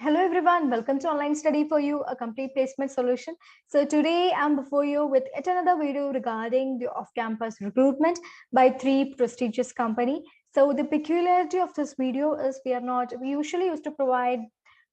Hello everyone, welcome to Online Study for You, a complete placement solution. So today I'm before you with yet another video regarding the off-campus recruitment by three prestigious company. So the peculiarity of this video is we usually used to provide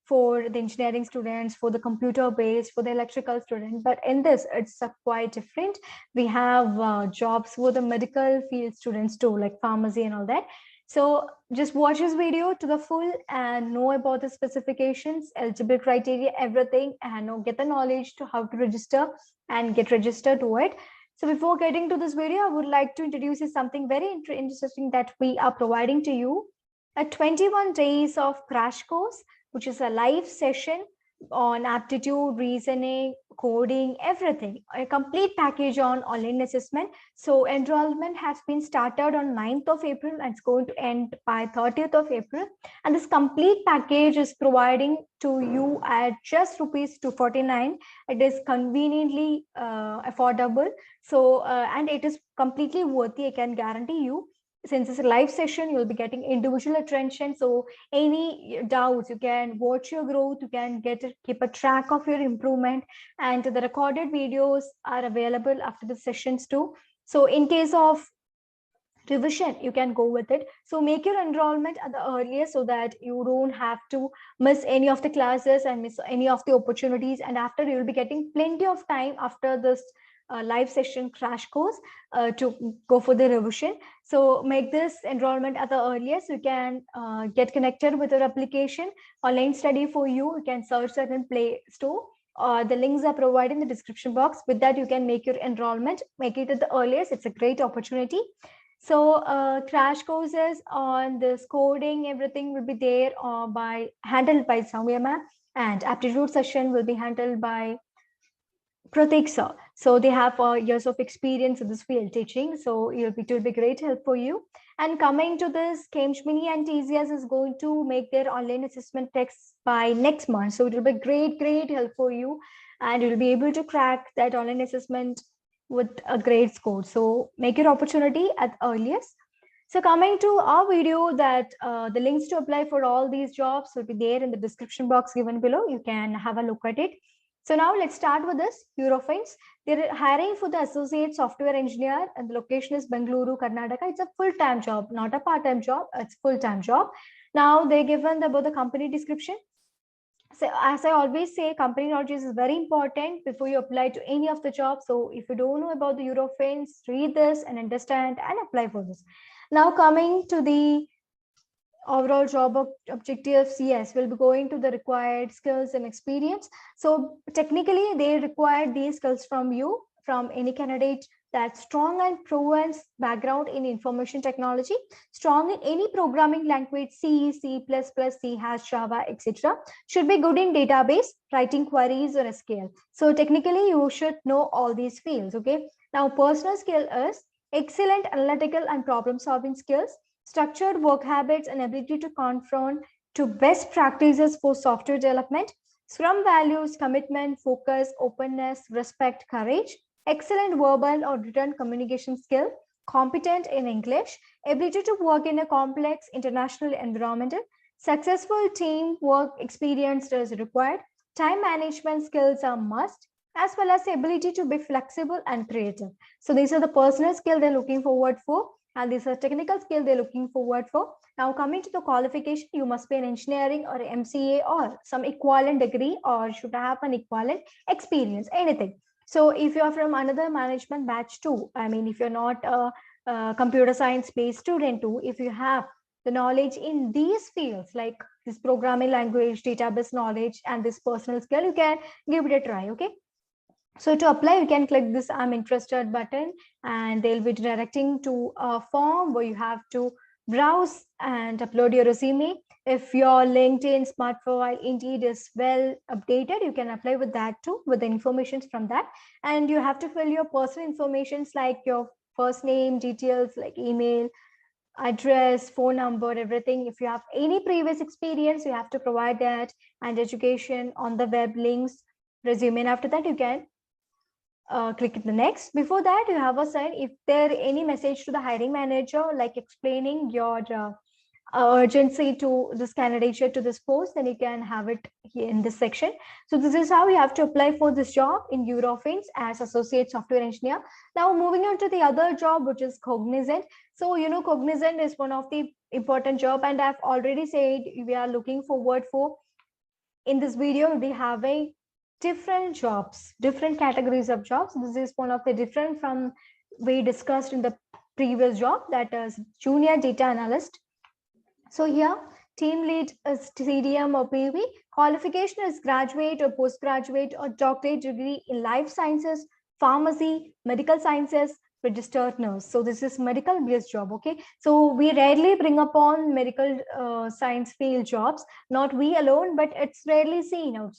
for the engineering students, for the computer based, for the electrical student, but in this it's quite different. We have jobs for the medical field students too, like pharmacy and all that. So just watch this video to the full and know about the specifications, eligible criteria, everything, and get the knowledge to how to register and get registered to it. So before getting to this video, I would like to introduce you something very interesting that we are providing to you. A 21 days of crash course, which is a live session on aptitude, reasoning, coding, everything, a complete package on online assessment. So enrollment has been started on 9th of April and it's going to end by 30th of April. And this complete package is providing to you at just rupees 249. It is conveniently affordable. So, and it is completely worthy, I can guarantee you. Since it's a live session, you'll be getting individual attention. So any doubts, you can watch your growth, you can keep a track of your improvement, and the recorded videos are available after the sessions too. So in case of revision, you can go with it. So make your enrollment at the earliest so that you don't have to miss any of the classes and miss any of the opportunities. And after, you'll be getting plenty of time after this live session crash course to go for the revision. So make this enrollment at the earliest. You can get connected with your application, Online Study for You. You can search that in Play Store. The links are provided in the description box. With that, you can make your enrollment, make it at the earliest. It's a great opportunity. So crash courses on this coding, everything will be there handled by Soumya ma'am, and aptitude session will be handled by Pratik sir. So they have years of experience in this field teaching. So it will be great help for you. And coming to this, Cambridge Mini and TCS is going to make their online assessment tests by next month. So it will be great help for you. And you'll be able to crack that online assessment with a great score. So make your opportunity at earliest. So coming to our video, that the links to apply for all these jobs will be there in the description box given below. You can have a look at it. So now let's start with this. Eurofins, they're hiring for the associate software engineer, and the location is Bengaluru, Karnataka. It's a full-time job, not a part-time job. It's full-time job. Now they're given about the company description. So as I always say, company knowledge is very important before you apply to any of the jobs. So if you don't know about the Eurofins, read this and understand and apply for this. Now coming to the overall job objectives, yes, we'll be going to the required skills and experience. So technically they require these skills from you, from any candidate, that strong and proven background in information technology, strong in any programming language, C, C++, C hash, Java, etc. Should be good in database, writing queries or SQL. So technically you should know all these fields, okay? Now personal skill is excellent analytical and problem solving skills, structured work habits, and ability to conform to best practices for software development, Scrum values, commitment, focus, openness, respect, courage, excellent verbal or written communication skill, competent in English, ability to work in a complex international environment, successful team work experience is required, time management skills are must, as well as the ability to be flexible and creative. So these are the personal skills they're looking forward for, and these are technical skill they're looking forward for. Now coming to the qualification, you must be an engineering or MCA or some equivalent degree, or should have an equivalent experience, anything. So if you're from another management batch too, I mean, if you're not a computer science based student too, if you have the knowledge in these fields, like this programming language, database knowledge, and this personal skill, you can give it a try, okay? So to apply, you can click this I'm interested button, and they'll be directing to a form where you have to browse and upload your resume. If your LinkedIn Smart Profile Indeed is well updated, you can apply with that too, with the information from that. And you have to fill your personal information like your first name, details like email, address, phone number, everything. If you have any previous experience, you have to provide that, and education on the web links, resume. And after that, you can click the next. Before that, you have a sign if there any message to the hiring manager, like explaining your urgency to this candidature to this post, then you can have it here in this section. So this is how you have to apply for this job in Eurofins as associate software engineer. Now moving on to the other job, which is Cognizant. So Cognizant is one of the important job, and I've already said we are looking forward for, in this video we'll be having different jobs, different categories of jobs. This is one of the different from we discussed in the previous job, that is junior data analyst. So here, team lead is CDM or PV. Qualification is graduate or postgraduate or doctorate degree in life sciences, pharmacy, medical sciences, registered nurse. So this is medical based job. Okay. So we rarely bring upon medical science field jobs, not we alone, but it's rarely seen out.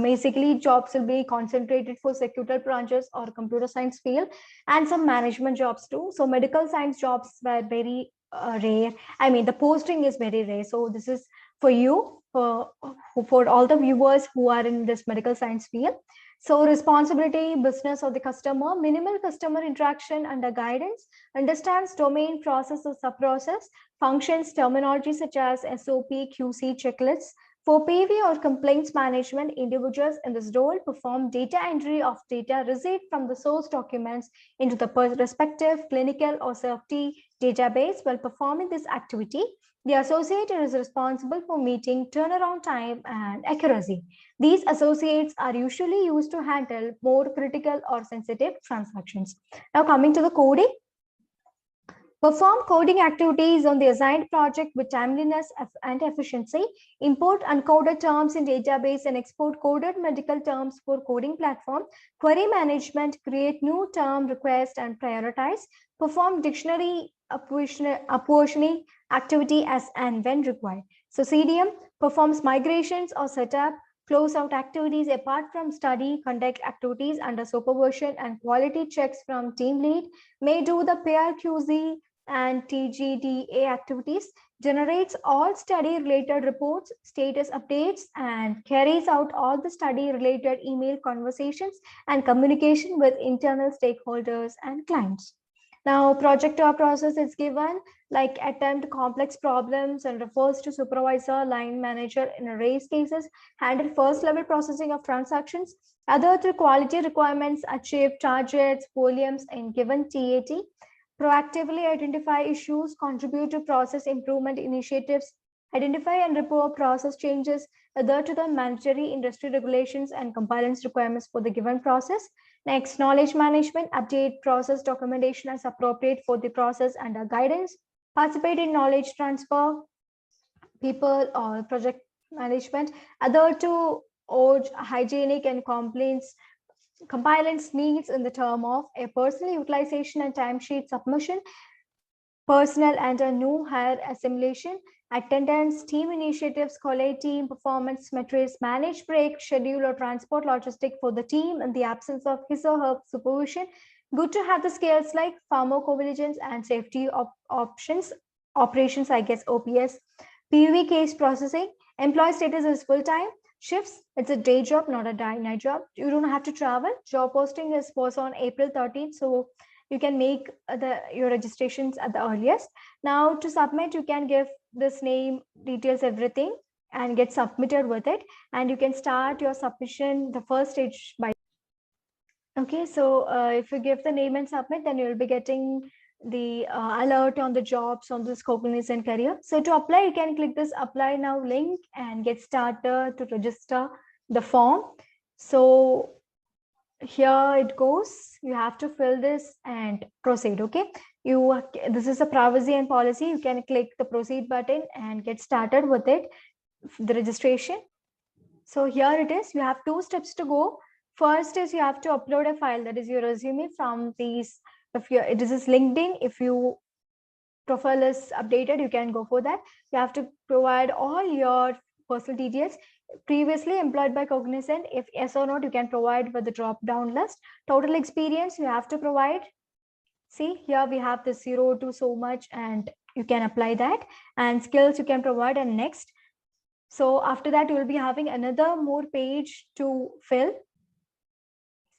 Basically, jobs will be concentrated for secretarial branches or computer science field, and some management jobs too. So medical science jobs were very rare. I mean, the posting is very rare. So this is for you, for all the viewers who are in this medical science field. So responsibility, business of the customer, minimal customer interaction under guidance, understands domain, process or sub-process, functions, terminology such as SOP, QC, checklists. For PV or complaints management, individuals in this role perform data entry of data received from the source documents into the respective clinical or safety database. While performing this activity, the associate is responsible for meeting turnaround time and accuracy. These associates are usually used to handle more critical or sensitive transactions. Now coming to the coding. Perform coding activities on the assigned project with timeliness and efficiency. Import uncoded terms in database and export coded medical terms for coding platform. Query management, create new term request and prioritize. Perform dictionary apportioning activity as and when required. So CDM performs migrations or setup, close out activities apart from study, conduct activities under supervision and quality checks from team lead, may do the peer QC and TGDA activities, generates all study related reports, status updates, and carries out all the study related email conversations and communication with internal stakeholders and clients. Now, project or process is given like attempt complex problems and refers to supervisor, line manager in race cases, handle first level processing of transactions, other to quality requirements, achieve targets, volumes in given TAT, proactively identify issues, contribute to process improvement initiatives, identify and report process changes, adhere to the mandatory industry regulations and compliance requirements for the given process. Next, knowledge management, update process documentation as appropriate for the process under guidance, participate in knowledge transfer, people or project management, adhere to hygienic and compliance needs in the term of a personal utilization and timesheet submission, personnel and a new hire assimilation, attendance, team initiatives, collate team performance metrics, manage break, schedule or transport logistic for the team in the absence of his or her supervision. Good to have the skills like pharmacovigilance and safety options, operations, I guess OPS, PV case processing, employee status is full-time, shifts, it's a day job, not a night job. You don't have to travel. Job posting was on April 13th, so you can make your registrations at the earliest. Now to submit, you can give this name, details, everything, and get submitted with it. And you can start your submission, the first stage by. Okay, so if you give the name and submit, then you'll be getting the alert on the jobs on this Cognizant career. So to apply, you can click this apply now link and get started to register the form. So here it goes. You have to fill this and proceed. Okay, this is a privacy and policy. You can click the proceed button and get started with it, the registration. So here it is. You have 2 steps to go. First is you have to upload a file, that is your resume from these. If this is LinkedIn, if your profile is updated, you can go for that. You have to provide all your personal details. Previously employed by Cognizant, if yes or not, you can provide with the drop down list. Total experience you have to provide. See here we have the 0 to so much, and you can apply that. And skills you can provide, and next. So after that, you will be having another more page to fill.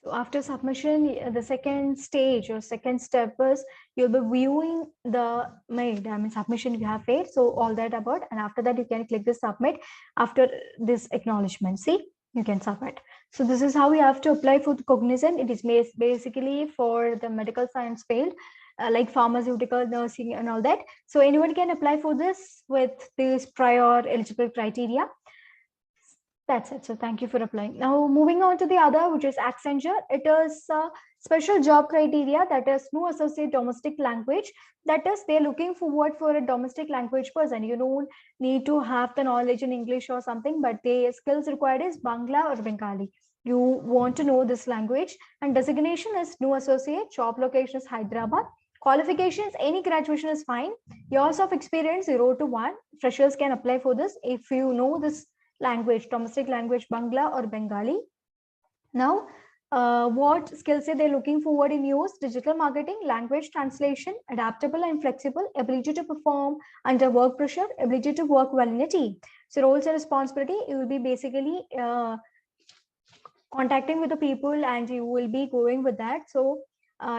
So after submission, the second stage or second step is you'll be viewing the mail, I mean submission you have made. So all that about, and after that you can click the submit. After this acknowledgement, see, you can submit. So this is how you have to apply for the Cognizant. It is basically for the medical science field, like pharmaceutical, nursing, and all that. So anyone can apply for this with these prior eligible criteria. That's it. So thank you for applying. Now moving on to the other, which is Accenture. It is a special job criteria, that is no associate domestic language. That is, they're looking forward for a domestic language person. You don't need to have the knowledge in English or something, but the skills required is Bangla or Bengali. You want to know this language, and designation is no associate. Job location is Hyderabad. Qualifications, any graduation is fine. Years of experience 0 to 1. Freshers can apply for this if you know this language, domestic language, Bangla or Bengali. Now, what skills are they looking forward in use? Digital marketing, language translation, adaptable and flexible, ability to perform under work pressure, ability to work well in a team. So roles and responsibility, you will be basically contacting with the people and you will be going with that. So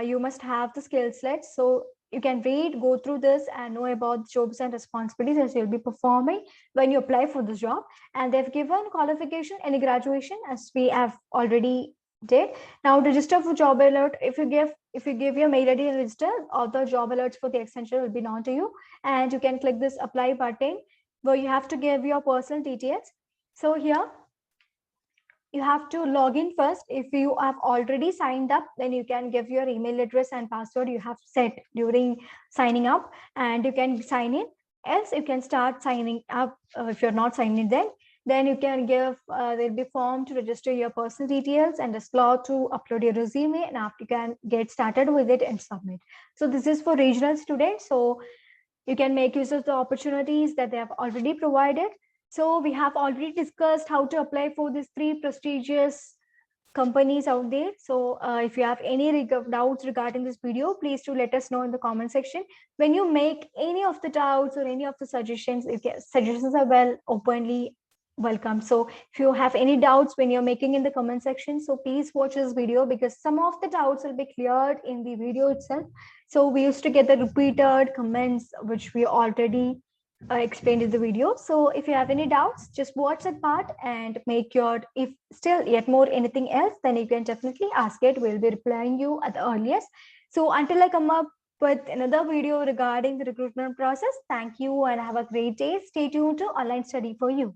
you must have the skill set. So you can read, go through this and know about jobs and responsibilities as you'll be performing when you apply for the job. And they've given qualification, any graduation, as we have already did. Now register for job alert. If you give your mail ID and register, all the job alerts for the Accenture will be known to you. And you can click this apply button where you have to give your personal details. So here you have to log in first. If you have already signed up, then you can give your email address and password you have set during signing up, and you can sign in. Else you can start signing up. If you're not signed in, then you can give, there'll be form to register your personal details and a slot to upload your resume, and after you can get started with it and submit. So this is for regional students. So you can make use of the opportunities that they have already provided. So we have already discussed how to apply for these 3 prestigious companies out there. So if you have any doubts regarding this video, please do let us know in the comment section. When you make any of the doubts or any of the suggestions, suggestions are openly welcome. So if you have any doubts when you're making in the comment section, so please watch this video, because some of the doubts will be cleared in the video itself. So we used to get the repeated comments which we already explained in the video. So if you have any doubts, just watch that part and make your, if still yet more anything else, then you can definitely ask it. We'll be replying you at the earliest. So until I come up with another video regarding the recruitment process, thank you and have a great day. Stay tuned to Online Study for You.